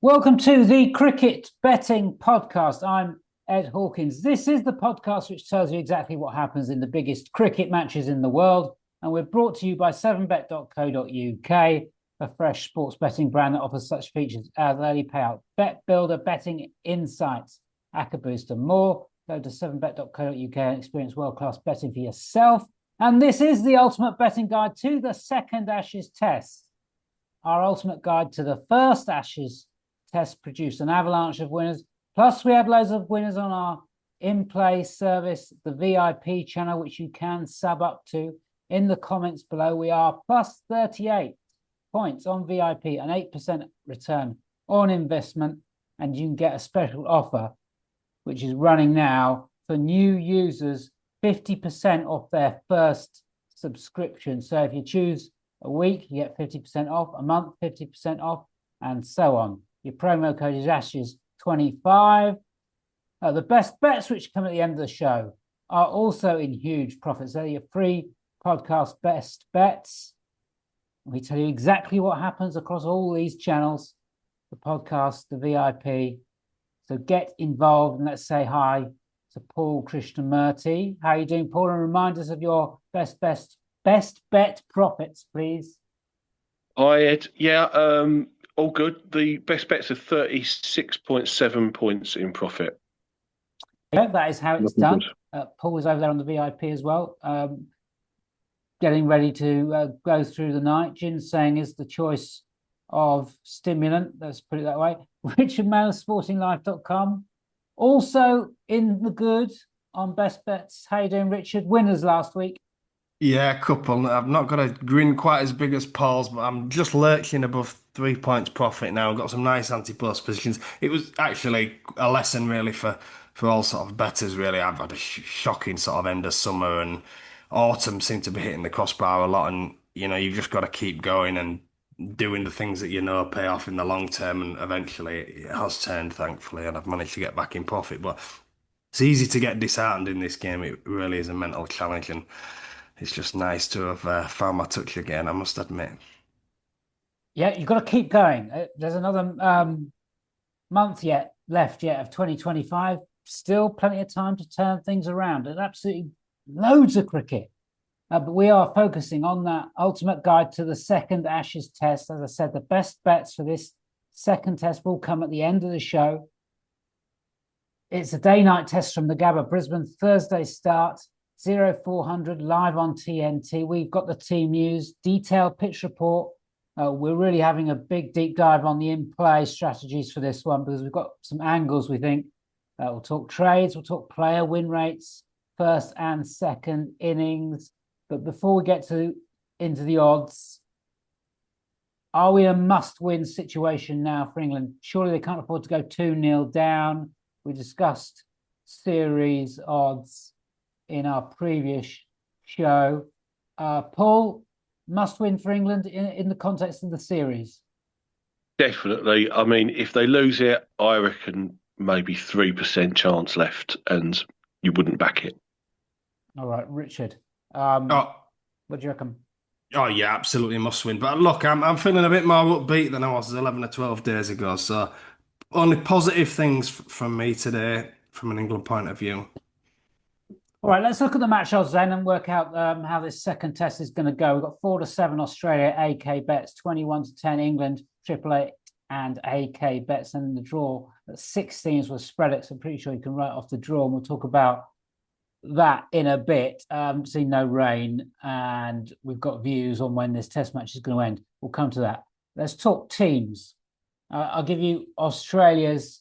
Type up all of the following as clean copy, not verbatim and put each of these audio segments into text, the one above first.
Welcome to the Cricket Betting Podcast. I'm Ed Hawkins. This is the podcast which tells you exactly what happens in the biggest cricket matches in the world. And we're brought to you by 7bet.co.uk, a fresh sports betting brand that offers such features as early payout, bet builder, betting insights, ACCA boost and more. Go to 7bet.co.uk and experience world-class betting for yourself. And this is the ultimate betting guide to the second Ashes Test. Our ultimate guide to the first Ashes Test produced an avalanche of winners. Plus, we had loads of winners on our in-play service, the VIP channel, which you can sub up to. In the comments below, we are plus 38 points on VIP, an 8% return on investment, and you can get a special offer, which is running now for new users, 50% off their first subscription. So if you choose a week, you get 50% off, a month, 50% off, and so on. Your promo code is Ashes25. The best bets, which come at the end of the show, are also in huge profits. They're your free podcast best bets. We tell you exactly what happens across all these channels, the podcast, the VIP. So get involved and let's say hi to Paul Krishnamurty. How are you doing, Paul? And remind us of your best bet profits, please. Hi, Ed. Yeah, all good. The best bets are 36.7 points in profit. Yeah, that is how it's done. Paul was over there on the VIP as well, getting ready to go through the night. Ginseng is the choice of stimulant, let's put it that way. Richard Mann of sportinglife.com. Also in the good on best bets. How you doing, Richard? Winners last week. Yeah, a couple. I've not got a grin quite as big as Paul's, but I'm just lurching above 3 points profit now. I've got some nice anti-post positions. It was actually a lesson really for all sort of bettors really. I've had a shocking sort of end of summer and autumn seemed to be hitting the crossbar a lot, and you've just got to keep going and doing the things that pay off in the long term, and eventually it has turned, thankfully, and I've managed to get back in profit. But it's easy to get disheartened in this game. It really is a mental challenge, and it's just nice to have found my touch again, I must admit. Yeah, you've got to keep going. There's another month left of 2025. Still plenty of time to turn things around. And absolutely loads of cricket. But we are focusing on that ultimate guide to the second Ashes Test. As I said, the best bets for this second test will come at the end of the show. It's a day-night test from the Gabba, Brisbane, Thursday start. 0400 live on TNT. We've got the team news, detailed pitch report. We're really having a big deep dive on the in-play strategies for this one because we've got some angles, we think. We'll talk trades, we'll talk player win rates, first and second innings. But before we get into the odds, are we a must-win situation now for England? Surely they can't afford to go 2-0 down. We discussed series odds in our previous show. Paul, must win for England in the context of the series? Definitely. I mean, if they lose it, I reckon maybe 3% chance left, and you wouldn't back it. All right, Richard. What do you reckon? Oh yeah, absolutely must win. But look, I'm feeling a bit more upbeat than I was 11 or 12 days ago. So only positive things from me today from an England point of view. All right, let's look at the match odds then and work out how this second test is going to go. We've got 4-7 Australia, AK bets, 21-10 England, 888 and AK bets, and the draw at 16s was spread it. So I'm pretty sure you can write off the draw, and we'll talk about that in a bit. See no rain, and we've got views on when this test match is going to end. We'll come to that. Let's talk teams. I'll give you Australia's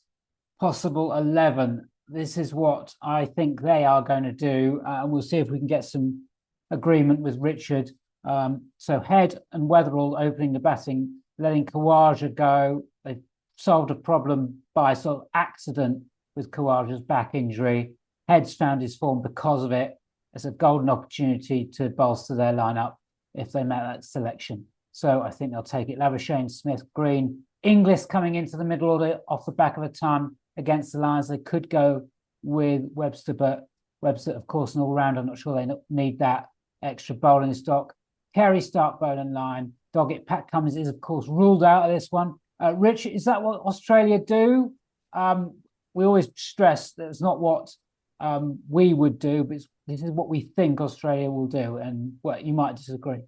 possible 11. This is what I think they are going to do, and we'll see if we can get some agreement with Richard. So Head and Weatherall opening the batting, letting Khawaja go. They've solved a problem by sort of accident with Khawaja's back injury. Head's found his form because of it. It's a golden opportunity to bolster their lineup if they make that selection. So I think they'll take it. Labuschagne, Smith, Green, Inglis coming into the middle order off the back of a time against the Lions. They could go with Webster, but Webster, of course, an all-rounder. I'm not sure they need that extra bowling stock. Carey, Stark, Bowling line. Doggett, Pat Cummins is, of course, ruled out of this one. Rich, is that what Australia do? We always stress that it's not what we would do, but this is what we think Australia will do. And well, you might disagree.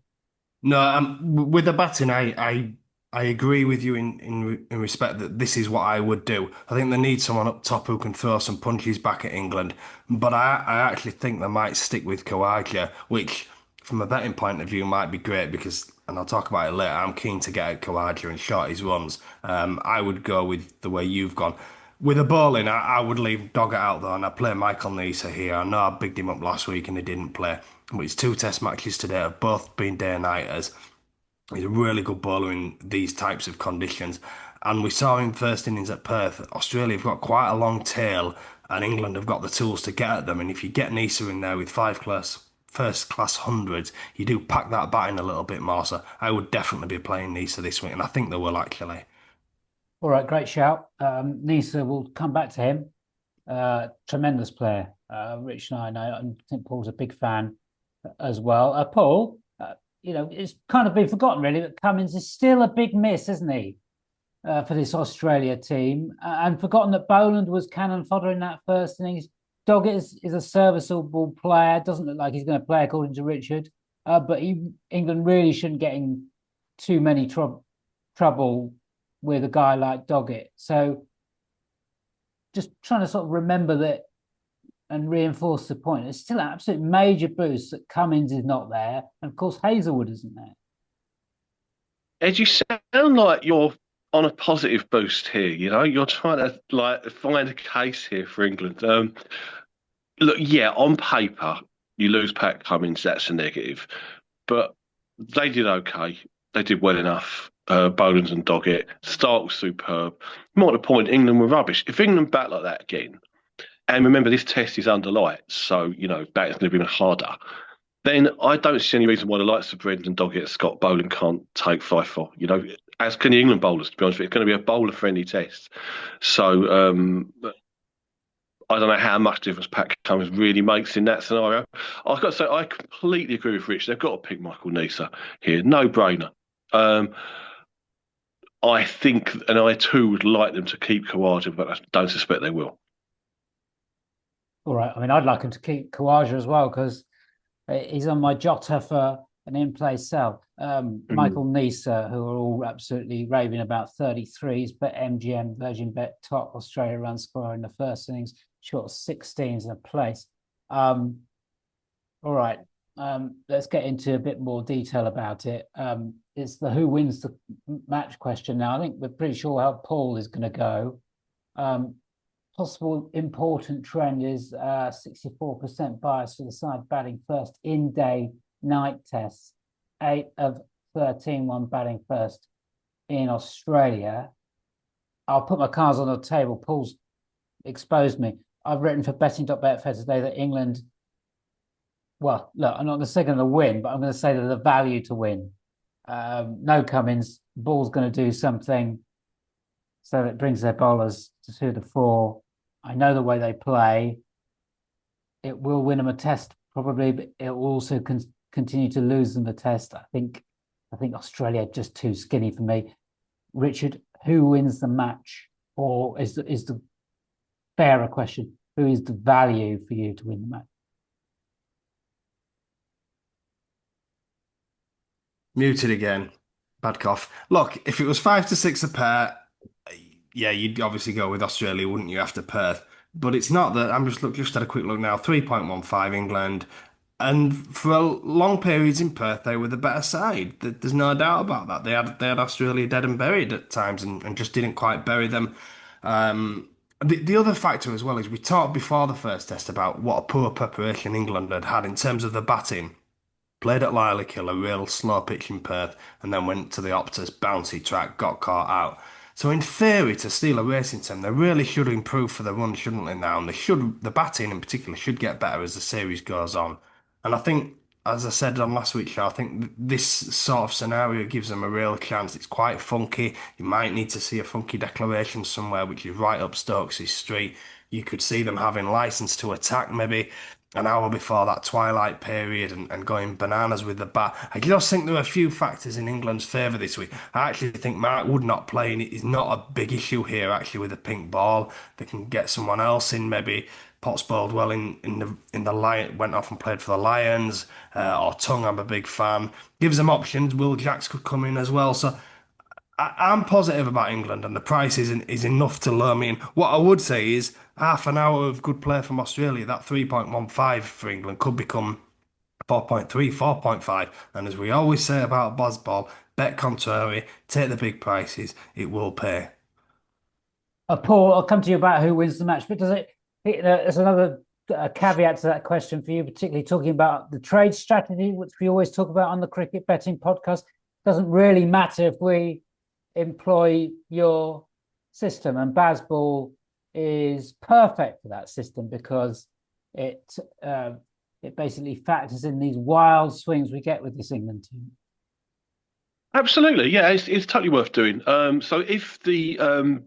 No, with the batting, I agree with you in respect that this is what I would do. I think they need someone up top who can throw some punches back at England, but I actually think they might stick with Khawaja, which from a betting point of view might be great because, and I'll talk about it later. I'm keen to get at Khawaja and short his runs. I would go with the way you've gone. With a bowling, I would leave Doggett out though, and I play Michael Nisa here. I know I bigged him up last week and he didn't play, but his two test matches today have both been day-nighters. He's a really good bowler in these types of conditions. And we saw him first innings at Perth. Australia have got quite a long tail, and England have got the tools to get at them. And if you get Nisa in there with first class hundreds, you do pack that bat in a little bit more. So I would definitely be playing Nisa this week, and I think they will actually. All right, great shout. Nisa, will come back to him. Tremendous player. Rich and I know. I think Paul's a big fan as well. Paul, it's kind of been forgotten really, but Cummins is still a big miss, isn't he, for this Australia team? And forgotten that Boland was cannon fodder in that first innings. Doggett is a serviceable player. Doesn't look like he's going to play according to Richard. But England really shouldn't get in too many trouble with a guy like Doggett. So just trying to sort of remember that and reinforce the point. It's still an absolute major boost that Cummins is not there. And of course, Hazelwood isn't there. Ed, you sound like you're on a positive boost here. You're trying to find a case here for England. Look, yeah, on paper, you lose Pat Cummins, that's a negative. But they did okay. They did well enough. Boland and Doggett. Stark was superb. More to the point, England were rubbish. If England bat like that again, and remember this test is under lights, so batting's going to be even harder, then I don't see any reason why the likes of Brendan Doggett, Scott Boland can't take 5-4. As can the England bowlers, to be honest with you. It's going to be a bowler-friendly test. So I don't know how much difference Pat Cummins really makes in that scenario. I've got to say, I completely agree with Rich. They've got to pick Michael Nisa here. No-brainer. I think, and I too would like them to keep Khawaja, but I don't suspect they will. All right. I mean, I'd like him to keep Khawaja as well because he's on my jotter for an in-play sell. Michael Nisa, who are all absolutely raving about 33s, but MGM, Virgin Bet, top Australia run scorer in the first innings, short 16s in a place. All right. Let's get into a bit more detail about it. It's the who wins the match question now. I think we're pretty sure how Paul is going to go. Possible important trend is 64% bias for the side batting first in day-night tests. 8 of 13 won batting first in Australia. I'll put my cards on the table. Paul's exposed me. I've written for betting.betfair today that England, well, look, I'm not going to say going to win, but I'm going to say that the value to win. No Cummins, ball's going to do something so it brings their bowlers to 2-4. I know the way they play. It will win them a test probably, but it will also continue to lose them a test. I think Australia are just too skinny for me. Richard, who wins the match, or is the fairer question? Who is the value for you to win the match? Muted again. Bad cough. Look, if it was 5-6 a pair, yeah, you'd obviously go with Australia, wouldn't you, after Perth? But it's not that. I'm just had a quick look now. 3.15 England, and for long periods in Perth, they were the better side. There's no doubt about that. They had Australia dead and buried at times, and just didn't quite bury them. The other factor as well is we talked before the first test about what a poor preparation England had in terms of the batting. Played at Lileykill, a real slow pitch in Perth, and then went to the Optus bouncy track, got caught out. So in theory, to steal a racing team, they really should improve for the run, shouldn't they now? And the batting in particular should get better as the series goes on. And I think, as I said on last week's show, I think this sort of scenario gives them a real chance. It's quite funky. You might need to see a funky declaration somewhere, which is right up Stokes' street. You could see them having license to attack, maybe an hour before that twilight period and going bananas with the bat. I just think there are a few factors in England's favour this week. I actually think Mark Wood not playing it is not a big issue here, actually, with the pink ball. They can get someone else in, maybe Potts Bodwell in the Lion went off and played for the Lions, or Tongue, I'm a big fan. Gives them options. Will Jacks could come in as well. So I'm positive about England, and the price is enough to lure me in. What I would say is half an hour of good play from Australia, that 3.15 for England could become 4.3, 4.5. And as we always say about Bazball, bet contrary, take the big prices, it will pay. Paul, I'll come to you about who wins the match, but there's another caveat to that question for you, particularly talking about the trade strategy, which we always talk about on the Cricket Betting Podcast. Doesn't really matter if we employ your system, and Bazball is perfect for that system because it basically factors in these wild swings we get with this England team. Absolutely, yeah, it's totally worth doing. So if the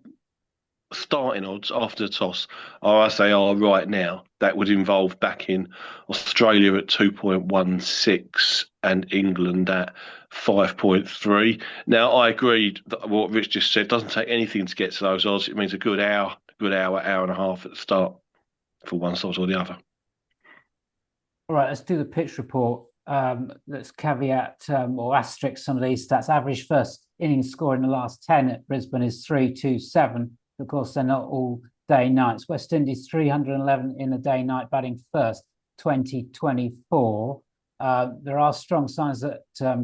starting odds after the toss are as they are right now, that would involve backing Australia at 2.16 and England at 5.3. Now, I agreed that what Rich just said doesn't take anything to get to those odds. It means a good hour, hour and a half at the start for one side or the other. All right, let's do the pitch report. Let's caveat or asterisk some of these stats. Average first innings score in the last 10 at Brisbane is 327. Of course, they're not all day-nights. West Indies 311 in the day-night, batting first, 2024. There are strong signs that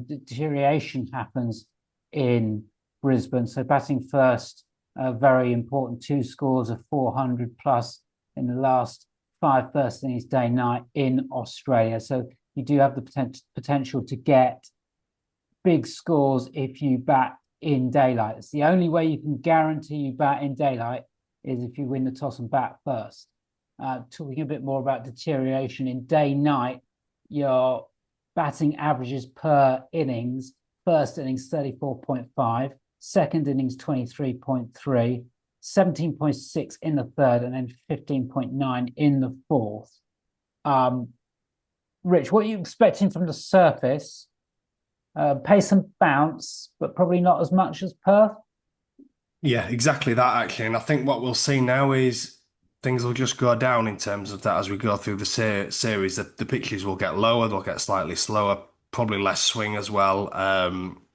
deterioration happens in Brisbane. So batting first, very important. 2 scores of 400 plus in the last 5 first innings day-night in Australia. So you do have the potential to get big scores if you bat in daylight. It's the only way you can guarantee you bat in daylight is if you win the toss and bat first. Talking a bit more about deterioration in day-night, your batting averages per innings, first innings 34.5, second innings 23.3, 17.6 in the third, and then 15.9 in the fourth. Rich, what are you expecting from the surface? Pace and bounce, but probably not as much as Perth. Yeah, exactly that, actually. And I think what we'll see now is things will just go down in terms of that as we go through the series. The pitches will get lower, they'll get slightly slower, probably less swing as well.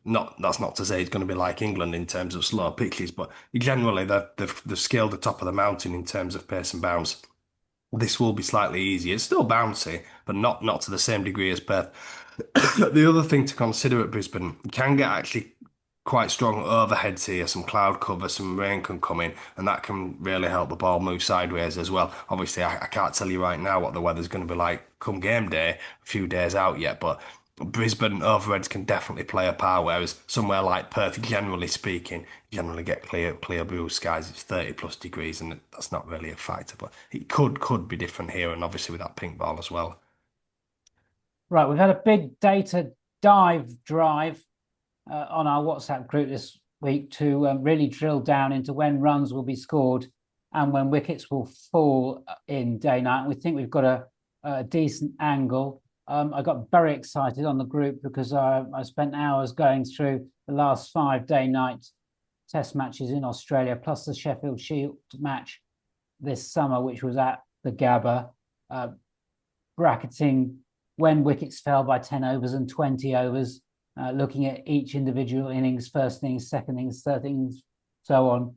That's not to say it's going to be like England in terms of slow pitches, but generally they've scaled the top of the mountain in terms of pace and bounce. This will be slightly easier. It's still bouncy, but not to the same degree as Perth. The other thing to consider at Brisbane, you can get actually quite strong overheads here. Some cloud cover, some rain can come in, and that can really help the ball move sideways as well. Obviously, I can't tell you right now what the weather's going to be like come game day, a few days out yet, but Brisbane overheads can definitely play a part, whereas somewhere like Perth, generally speaking, generally get clear blue skies. It's 30 plus degrees, and that's not really a factor, but it could be different here, and obviously with that pink ball as well. Right, we've had a big data drive on our WhatsApp group this week to really drill down into when runs will be scored and when wickets will fall in day-night. And we think we've got a decent angle. I got very excited on the group because I spent hours going through the last 5 day-night test matches in Australia, plus the Sheffield Shield match this summer, which was at the Gabba, bracketing when wickets fell by 10 overs and 20 overs, looking at each individual innings, first innings, second innings, third innings, so on.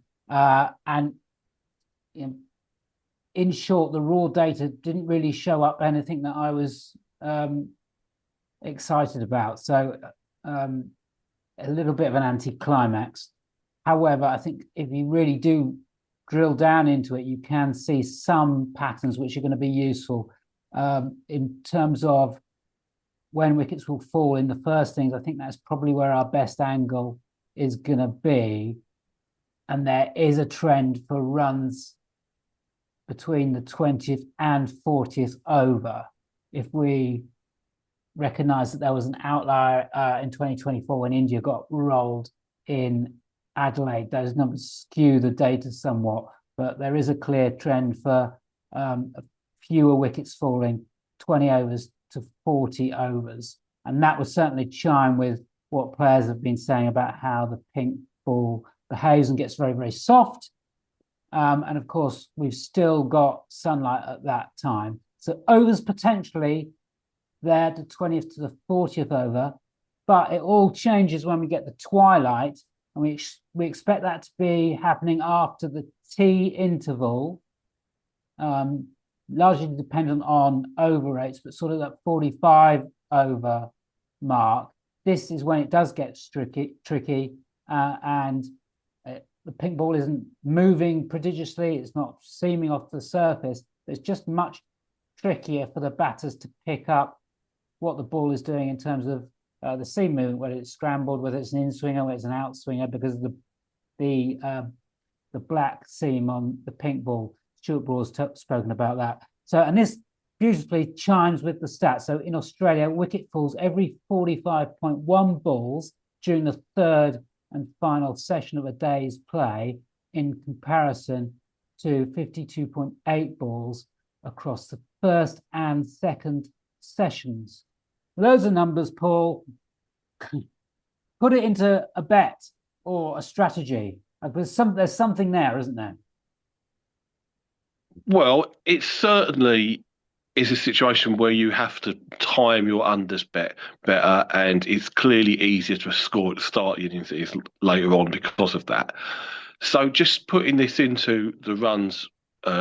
And in short, the raw data didn't really show up anything that I was excited about. So a little bit of an anticlimax. However, I think if you really do drill down into it, you can see some patterns which are going to be useful. In terms of when wickets will fall in the first innings, I think that's probably where our best angle is going to be. And there is a trend for runs between the 20th and 40th over. If we recognise that there was an outlier in 2024 when India got rolled in Adelaide, those numbers skew the data somewhat, but there is a clear trend for fewer wickets falling 20 overs to 40 overs. And that would certainly chime with what players have been saying about how the pink ball behaves and gets very, very soft. And of course, we've still got sunlight at that time. So overs potentially there, the 20th to the 40th over, but it all changes when we get the twilight, and we expect that to be happening after the tea interval, largely dependent on over rates, but sort of that 45 over mark. This is when it does get tricky, and the pink ball isn't moving prodigiously. It's not seaming off the surface. It's just much trickier for the batters to pick up what the ball is doing in terms of the seam movement, whether it's scrambled, whether it's an in-swinger, whether it's an out-swinger, because of the black seam on the pink ball. Stuart Broad's spoken about that. So, and this beautifully chimes with the stats. So in Australia, wicket falls every 45.1 balls during the third and final session of a day's play, in comparison to 52.8 balls across the first and second sessions. Loads of numbers, Paul. Put it into a bet or a strategy. There's something there, isn't there? Well, it certainly is a situation where you have to time your unders better, and it's clearly easier to score at the start than it is later on because of that. So just putting this into the runs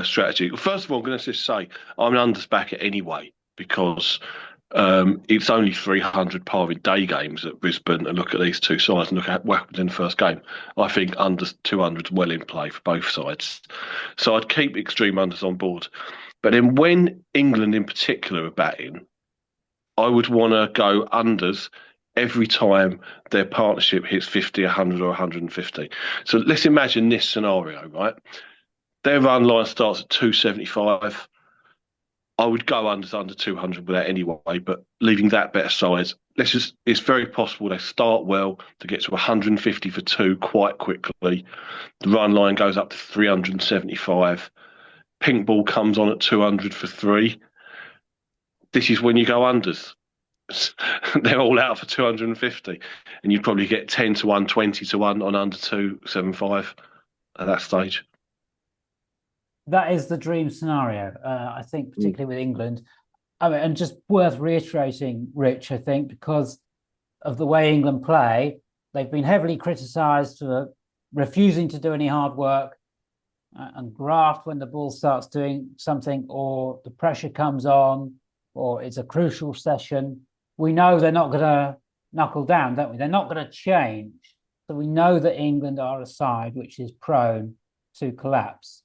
strategy. First of all, I'm going to just say I'm an unders backer anyway, because it's only 300 par in day games at Brisbane, and look at these two sides and look at what happened in the first game. I think under 200 is well in play for both sides. So I'd keep extreme unders on board. But then when England in particular are batting, I would want to go unders every time their partnership hits 50, 100 or 150. So let's imagine this scenario, right? Their run line starts at 275. I would go unders under 200 with that anyway, but leaving that bet aside, it's very possible they start well to get to 150 for two quite quickly. The run line goes up to 375. Pink ball comes on at 200 for three. This is when you go unders. They're all out for 250, and you'd probably get 10 to 1, 20 to 1 on under 275 at that stage. That is the dream scenario, I think, particularly with England. I mean, and just worth reiterating, Rich, I think, because of the way England play, they've been heavily criticised for refusing to do any hard work and graft when the ball starts doing something, or the pressure comes on, or it's a crucial session. We know they're not going to knuckle down, don't we? They're not going to change. So we know that England are a side which is prone to collapse.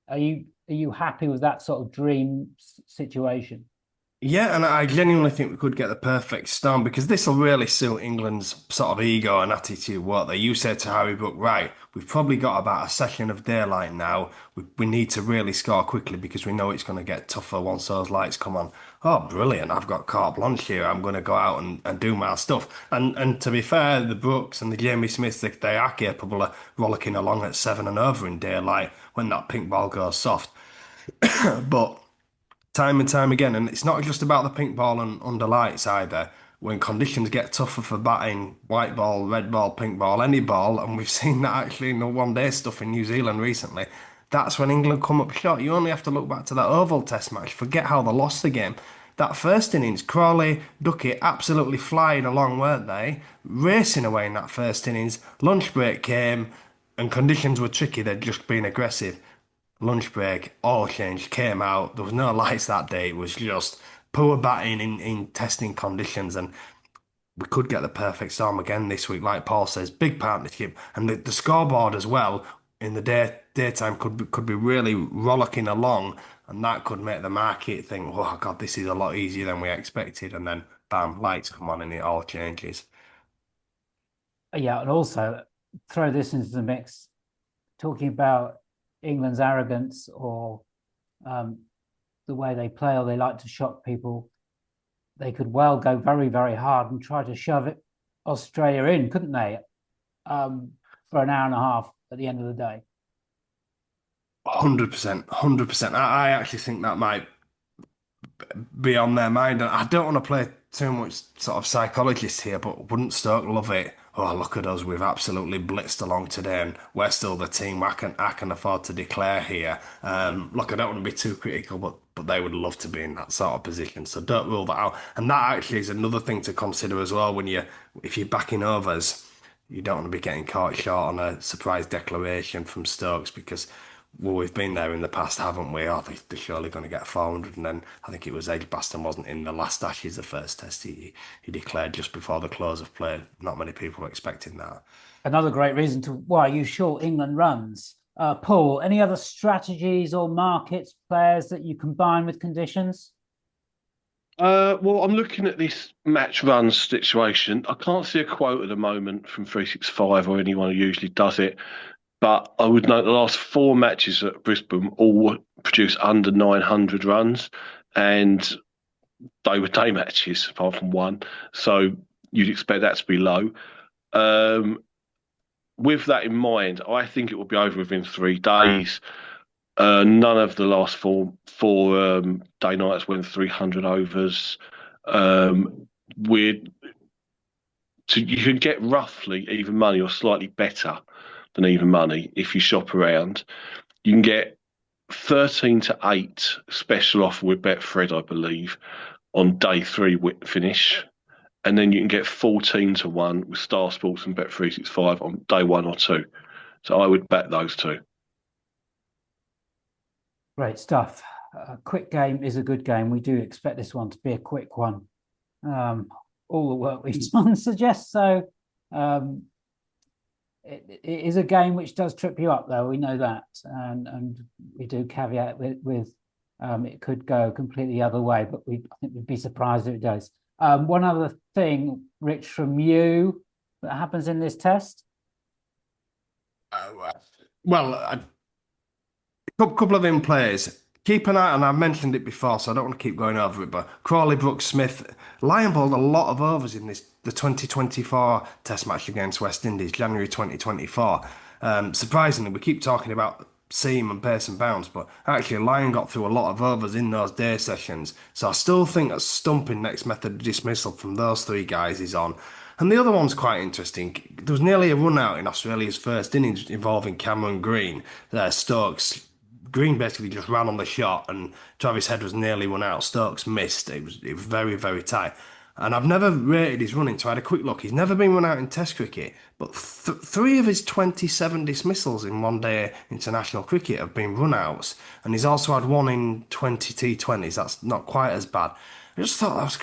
Are you happy with that sort of dream situation? Yeah, and I genuinely think we could get the perfect storm, because this will really suit England's sort of ego and attitude, won't they? You said to Harry Brook, right, we've probably got about a session of daylight now. We need to really score quickly because we know it's going to get tougher once those lights come on. Oh, brilliant. I've got carte blanche here. I'm going to go out and do my stuff. And to be fair, the Brooks and the Jamie Smiths, they are capable of rollicking along at 7 and over in daylight when that pink ball goes soft. But time and time again, and it's not just about the pink ball and under lights either. When conditions get tougher for batting, white ball, red ball, pink ball, any ball, and we've seen that actually in the one-day stuff in New Zealand recently, that's when England come up short. You only have to look back to that Oval Test match. Forget how they lost the game. That first innings, Crawley, Duckett absolutely flying along, weren't they? Racing away in that first innings. Lunch break came, and conditions were tricky. They'd just been aggressive. Lunch break, all changed, came out. There was no lights that day. It was just poor batting in testing conditions, and we could get the perfect storm again this week. Like Paul says, big partnership, and the scoreboard as well in the daytime could be really rollicking along, and that could make the market think, "Oh God, this is a lot easier than we expected." And then, bam, lights come on, and it all changes. Yeah, and also throw this into the mix, talking about England's arrogance, or the way they play, or they like to shock people. They could well go very, very hard and try to shove Australia in, couldn't they? For an hour and a half at the end of the day. 100%, 100%. I actually think that might be on their mind. And I don't want to play too much sort of psychologist here, but wouldn't Stoke love it? Oh, look at us, we've absolutely blitzed along today, and we're still the team I can afford to declare here. Look, I don't want to be too critical, but they would love to be in that sort of position. So don't rule that out. And that actually is another thing to consider as well if you're backing overs. You don't want to be getting caught short on a surprise declaration from Stokes because, well, we've been there in the past, haven't we? Oh, they're surely going to get 400. And then I think it was Edgbaston, wasn't in the last Ashes, the first test he declared just before the close of play. Not many people were expecting that. Another great reason to why you short England runs. Paul, any other strategies or markets, players that you combine with conditions? Well, I'm looking at this match runs situation. I can't see a quote at the moment from 365 or anyone who usually does it, but I would note the last 4 matches at Brisbane all produced under 900 runs, and they were day matches apart from one. So you'd expect that to be low. With that in mind, I think it will be over within 3 days. None of the last four day nights went 300 overs. You can get roughly even money or slightly better than even money if you shop around. You can get 13 to 8 special offer with Betfred, I believe, on day 3 finish. And then you can get 14 to 1 with Star Sports and Bet365 on day 1 or 2. So I would bet those two. Great stuff. A quick game is a good game. We do expect this one to be a quick one. All the work we've done suggests so. It is a game which does trip you up, though. We know that, and we do caveat with it could go completely the other way, but I think we'd be surprised if it does. One other thing, Rich, from you that happens in this test? A couple of in players. Keep an eye, and I've mentioned it before, so I don't want to keep going over it, but Crawley, Brooks, Smith, Lyon bowled a lot of overs in the 2024 test match against West Indies, January 2024. Surprisingly, we keep talking about seam and pace and bounce, but actually Lyon got through a lot of overs in those day sessions, so I still think that stumping next method of dismissal from those 3 guys is on. And the other one's quite interesting. There was nearly a run out in Australia's first innings involving Cameron Green. Stokes Green basically just ran on the shot, and Travis Head was nearly run out. Stokes missed. It was very, very tight. And I've never rated his running, so I had a quick look. He's never been run out in Test cricket, but 3 of his 27 dismissals in one-day international cricket have been run-outs, and he's also had 1 in 20 T20s. That's not quite as bad. I just thought that was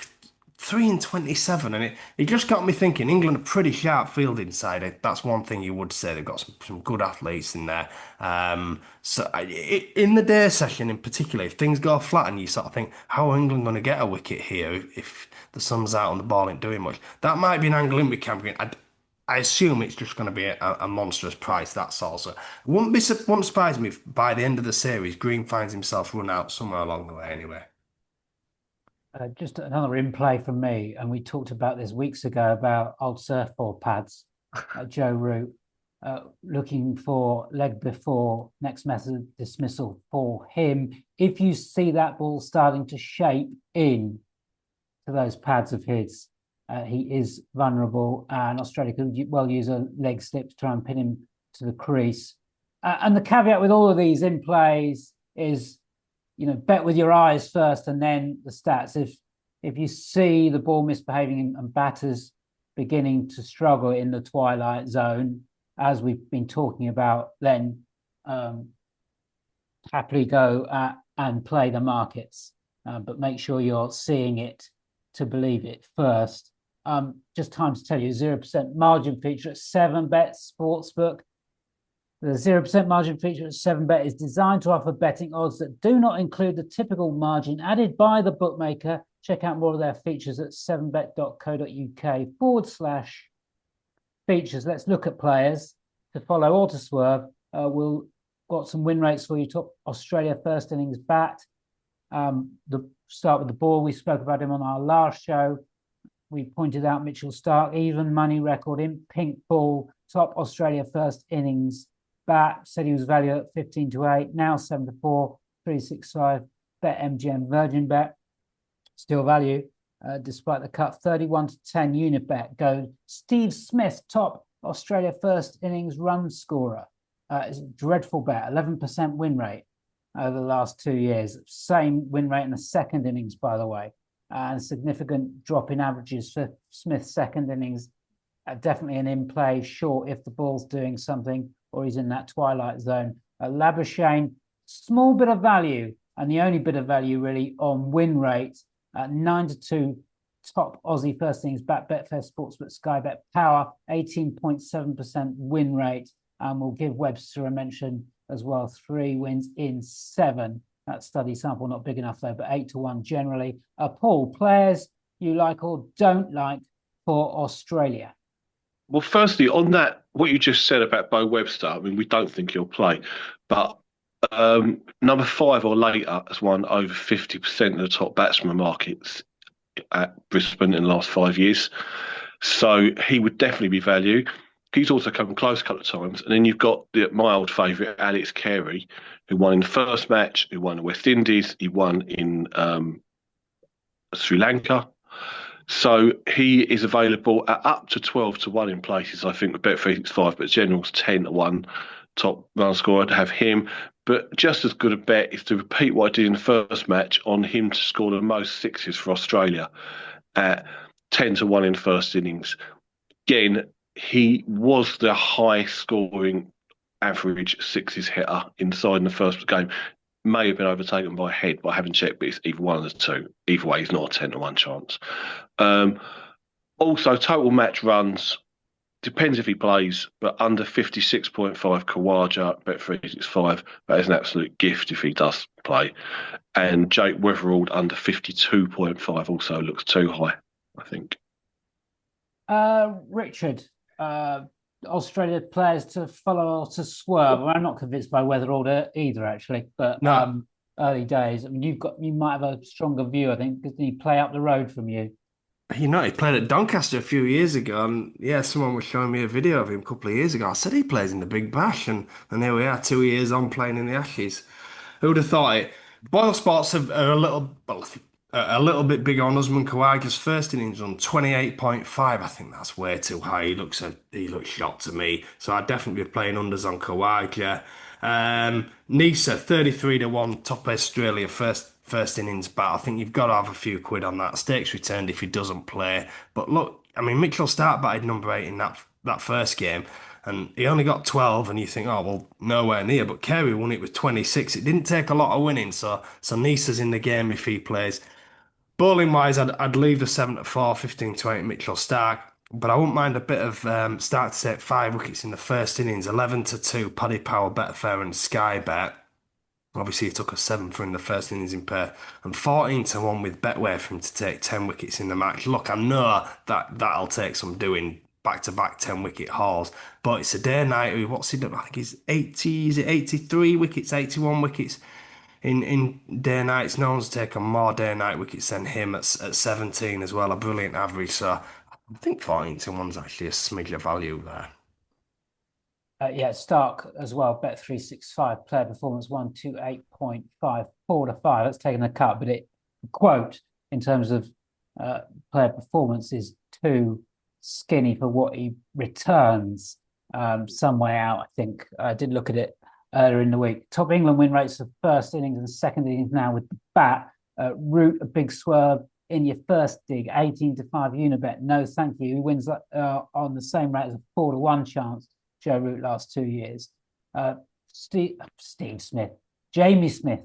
3 in 27, and it just got me thinking. England are pretty sharp fielding side. That's one thing you would say. They've got some good athletes in there. In the day session in particular, if things go flat and you sort of think, how are England going to get a wicket here if the sun's out and the ball ain't doing much? That might be an angle in with Cameron. I assume it's just going to be a monstrous price, that's all. So wouldn't surprise me if by the end of the series, Green finds himself run out somewhere along the way anyway. Just another in play from me, and we talked about this weeks ago about old surfboard pads. Joe Root looking for leg before next method dismissal for him. If you see that ball starting to shape in to those pads of his, he is vulnerable, and Australia could well use a leg slip to try and pin him to the crease. And the caveat with all of these in plays is, bet with your eyes first and then the stats. If you see the ball misbehaving and batters beginning to struggle in the twilight zone, as we've been talking about, then happily go and play the markets. But make sure you're seeing it to believe it first. Just time to tell you, 0% margin feature at 7bet Sportsbook. The 0% margin feature at 7bet is designed to offer betting odds that do not include the typical margin added by the bookmaker. Check out more of their features at 7bet.co.uk/features. Let's look at players to follow or to swerve. We'll got some win rates for you. Top Australia first innings bat. The start with the ball. We spoke about him on our last show. We pointed out Mitchell Starc, even money record in pink ball. Top Australia first innings bat, said he was valued at 15 to 8, now 7 to 4, 365, bet MGM Virgin Bet. Still value, despite the cut. 31-10 unit bet. Go Steve Smith, top Australia first innings run scorer. It's a dreadful bet. 11% win rate over the last 2 years. Same win rate in the second innings, by the way. And significant drop in averages for Smith's second innings. Definitely an in-play short if the ball's doing something or he's in that twilight zone. Labuschagne, small bit of value, and the only bit of value really on win rate. 9-2 top Aussie first innings bat, Betfair Sportsbook, Sky Bet Power, 18.7% win rate. And we'll give Webster a mention as well. 3 wins in 7. That study sample not big enough though, but 8-1 generally. Paul, players you like or don't like for Australia? Well, firstly, on that, what you just said about Bo Webster, I mean, we don't think he'll play, but number 5 or later has won over 50% of the top batsman markets at Brisbane in the last 5 years. So he would definitely be value. He's also come close a couple of times. And then you've got my old favourite, Alex Carey, who won in the first match, who won in West Indies, he won in Sri Lanka. So he is available at up to 12-1 in places, I think, with Bet365, but general's 10-1 top run scorer to have him. But just as good a bet is to repeat what I did in the first match on him to score the most sixes for Australia at 10-1 in the first innings. Again, he was the high scoring average sixes hitter inside the first game. May have been overtaken by Head, but I haven't checked, but it's either one of the two. Either way, he's not a 10-1 chance. Also, total match runs, depends if he plays, but under 56.5 Khawaja, Bet365, that is an absolute gift if he does play. And Jake Weatherald under 52.5 also looks too high, I think. Richard, Australia players to follow or to swerve. I'm not convinced by Weatherald either, actually, but no. Early days. I mean, you might have a stronger view, I think, because he play up the road from you. You know, he played at Doncaster a few years ago, and yeah, someone was showing me a video of him a couple of years ago. I said he plays in the Big Bash, and here we are, 2 years on playing in the Ashes. Who would have thought it? Boyle Sports are a little bit big on Usman Khawaja's first innings on 28.5. I think that's way too high. He looks shot to me. So I'd definitely be playing unders on Khawaja. Nisa, 33-1 top Australia first innings bat. I think you've got to have a few quid on that. Stakes returned if he doesn't play. But look, I mean, Mitchell Starc batted number 8 in that first game, and he only got 12, and you think, oh, well, nowhere near. But Carey won it with 26. It didn't take a lot of winning, so Nisa's in the game if he plays. Bowling wise, I'd leave the 7-4, 15-8 Mitchell Starc, but I wouldn't mind a bit of Starc to take 5 wickets in the first innings. 11-2 Paddy Power, Betfair and Sky Bet. Obviously, he took a 7 for in the first innings in Perth, and 14-1 with Betway for him to take 10 wickets in the match. Look, I know that'll take some doing, back-to-back 10-wicket hauls, but it's a day-night. What's he done? I think he's 83 wickets, 81 wickets in day-nights. No one's taken more day-night wickets than him at 17 as well, a brilliant average. So I think 14-1's actually a smidge of value there. Yeah, Starc as well, Bet365, player performance 128.5, 4-5. That's taken a cut, but it, quote, in terms of player performance, is too skinny for what he returns some way out, I think. I did look at it earlier in the week. Top England win rates of first innings and second innings now with the bat. Root a big swerve in your first dig, 18-5 Unibet. No, thank you. He wins on the same rate as a 4-1 chance. Joe Root last 2 years. Steve Smith, Jamie Smith,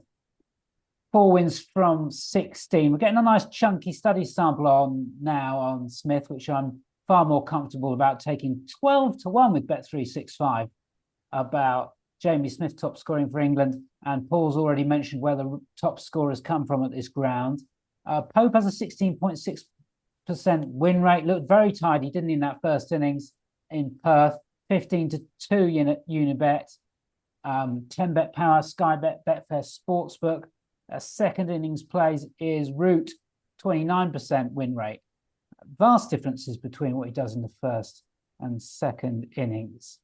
4 wins from 16. We're getting a nice chunky study sample on Smith, which I'm far more comfortable about taking 12-1 with Bet365 about Jamie Smith top scoring for England. And Paul's already mentioned where the top scorers come from at this ground. Pope has a 16.6% win rate. Looked very tidy, didn't he, in that first innings in Perth. 15-2 Unibet, 10 Bet Power, Sky Bet, Betfair Sportsbook. Second innings plays is Root, 29% win rate. Vast differences between what he does in the first and second innings.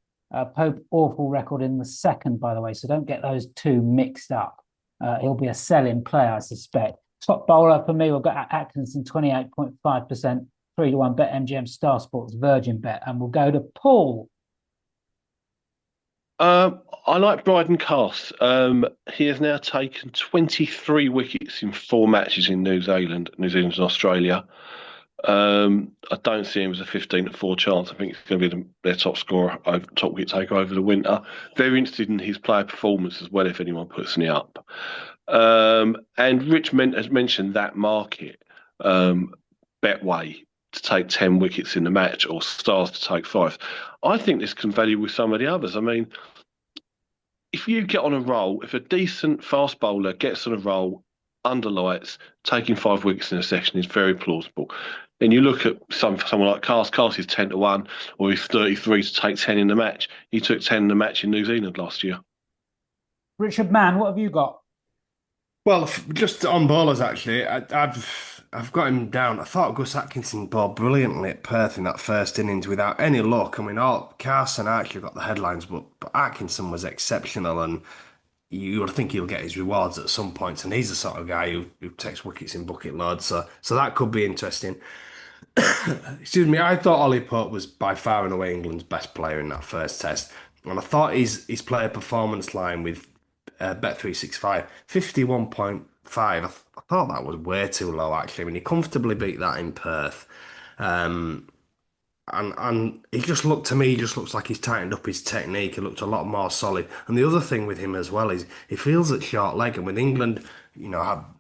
Pope, awful record in the second, by the way, so don't get those two mixed up. He'll be a sell-in player, I suspect. Top bowler for me, we've got Atkinson, 28.5%, 3-1 bet MGM Star Sports Virgin bet. And we'll go to Paul. I like Bryden Cast. He has now taken 23 wickets in 4 matches in New Zealand and Australia. I don't see him as a 15-4 chance. I think he's going to be their top scorer, top wicket taker over the winter. Very interested in his player performance as well, if anyone puts me up. And Rich has mentioned that market, Betway, to take 10 wickets in the match or Stars to take 5. I think this can value with some of the others. I mean, if you get on a roll, if a decent fast bowler gets on a roll under lights, taking 5 wickets in a session is very plausible. Then you look at someone like Cast. Cast is 10-1, or he's 33 to take 10 in the match. He took 10 in the match in New Zealand last year. Richard Mann, what have you got? Well, just on bowlers, actually, I've got him down. I thought Gus Atkinson bowled brilliantly at Perth in that first innings without any luck. I mean, Carson actually got the headlines, but Atkinson was exceptional, and you would think he'll get his rewards at some point. And he's the sort of guy who takes wickets in bucket loads, so that could be interesting. Excuse me, I thought Ollie Pope was by far and away England's best player in that first test, and I thought his player performance line with Bet365 51.5. I thought that was way too low actually. I mean, he comfortably beat that in Perth. And he just looked to me, he just looks like he's tightened up his technique. He looked a lot more solid. And the other thing with him as well is he feels at short leg. And with England,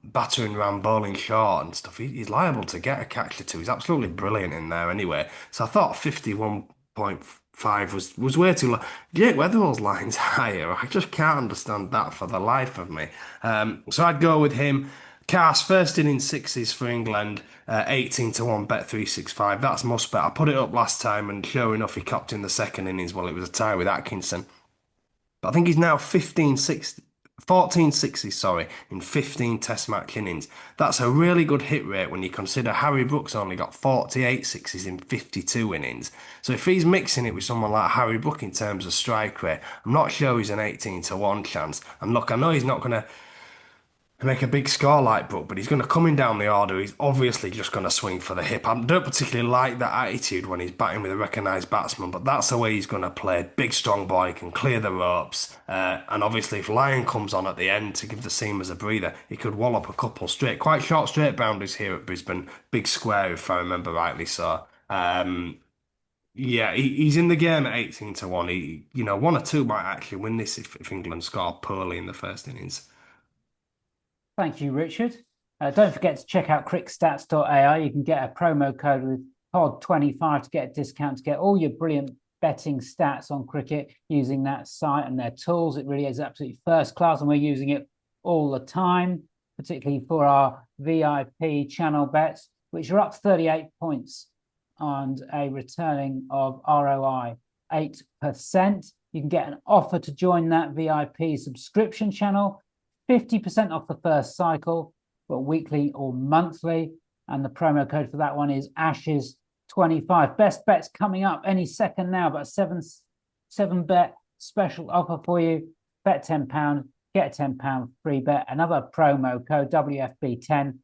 battering around bowling short and stuff, he's liable to get a catch or two. He's absolutely brilliant in there anyway. So I thought 51.5 was way too low. Jake Weatherall's line's higher. I just can't understand that for the life of me. So I'd go with him. Cast, first innings sixes for England, 18-1 Bet365. That's must bet. I put it up last time, and sure enough, he copped in the second innings. Well, it was a tie with Atkinson. But I think he's now 14 sixes, in 15 Test match innings. That's a really good hit rate when you consider Harry Brook's only got 48 sixes in 52 innings. So if he's mixing it with someone like Harry Brook in terms of strike rate, I'm not sure he's an 18-1 chance. And look, I know he's not going to make a big score like Brook, but he's going to come in down the order. He's obviously just going to swing for the hip. I don't particularly like that attitude when he's batting with a recognised batsman, but that's the way he's going to play. Big, strong boy, can clear the ropes. And obviously, if Lyon comes on at the end to give the seamers a breather, he could wallop a couple straight, quite short straight boundaries here at Brisbane. Big square, if I remember rightly. So, yeah, he's in the game at 18-1. One or two might actually win this if England score poorly in the first innings. Thank you, Richard. Don't forget to check out crickstats.ai. You can get a promo code with POD25 to get a discount to get all your brilliant betting stats on cricket using that site and their tools. It really is absolutely first class, and we're using it all the time, particularly for our VIP channel bets, which are up 38 points and a returning of ROI 8%. You can get an offer to join that VIP subscription channel, 50% off the first cycle, but weekly or monthly. And the promo code for that one is Ashes25. Best bets coming up any second now, but a seven bet special offer for you. Bet £10, get a £10 free bet. Another promo code, WFB10.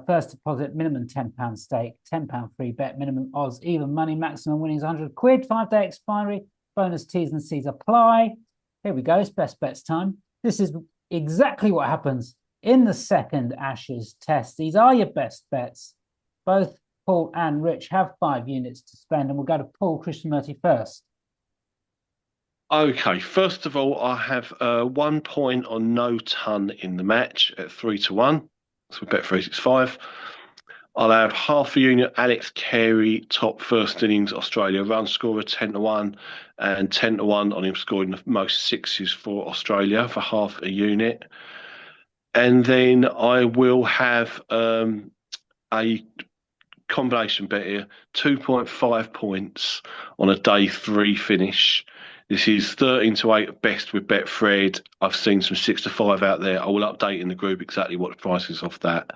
First deposit, minimum £10 stake, £10 free bet, minimum odds, even money, maximum winnings £100, 5-day expiry, bonus T's and C's apply. Here we go, it's best bets time. This is exactly what happens in the second Ashes test. These are your best bets. Both Paul and Rich have 5 units to spend, and we'll go to Paul Krishnamurty first. Okay, first of all, I have 1 point on no ton in the match at 3-1. So Bet365. I'll add half a unit Alex Carey, top first innings Australia run scorer, 10-1, and 10-1 on him scoring the most sixes for Australia for half a unit. And then I will have a combination bet here, 2.5 points on a day 3 finish. This is 13-8 at best with Betfred. I've seen some 6-5 out there. I will update in the group exactly what the price is off that.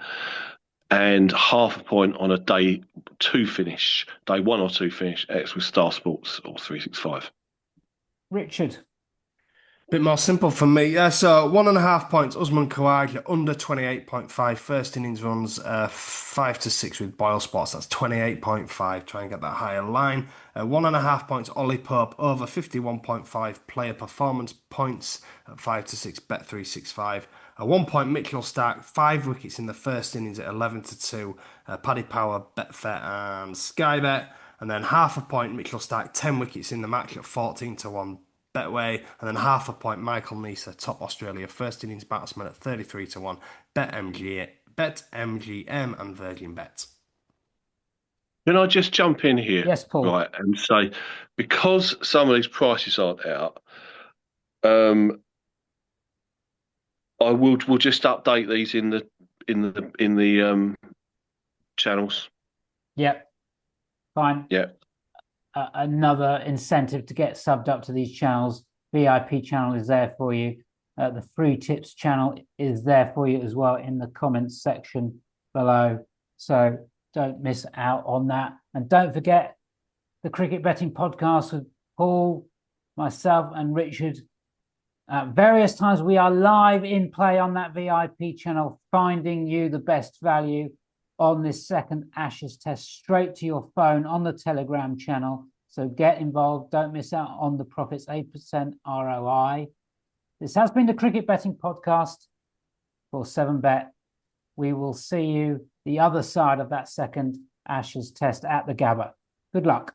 And half a point on a day 2 finish, day 1 or 2 finish, X with Star Sports or 365. Richard. Bit more simple for me. Yeah, so 1.5 points, Usman Khawaja, under 28.5. First innings runs 5 to 6 with Boyle Sports. That's 28.5. Try and get that higher line. 1.5 points, Ollie Pope, over 51.5 player performance points at 5 to 6, Bet365. 1 point, Mitchell Stark, 5 wickets in the first innings at 11 to 2. Paddy Power, Betfair and Sky Bet. And then 0.5 point, Mitchell Stark, 10 wickets in the match at 14 to 1. Betway, and then 0.5 point, Michael Neser, top Australia first innings batsman at 33 to 1. BetMGM and Virgin Bet. Can I just jump in here? Yes, Paul. Right, and say, because some of these prices aren't out, we'll just update these in the channels. Yep. Fine. Yeah. Another incentive to get subbed up to these channels. VIP channel is there for you. The free tips channel is there for you as well in the comments section below. So don't miss out on that. And don't forget the Cricket Betting Podcast with Paul, myself and Richard. At various times we are live in play on that VIP channel, finding you the best value on this second Ashes test straight to your phone on the Telegram channel. So get involved. Don't miss out on the profits, 8% ROI. This has been the Cricket Betting Podcast for 7Bet. We will see you the other side of that second Ashes test at the Gabba. Good luck.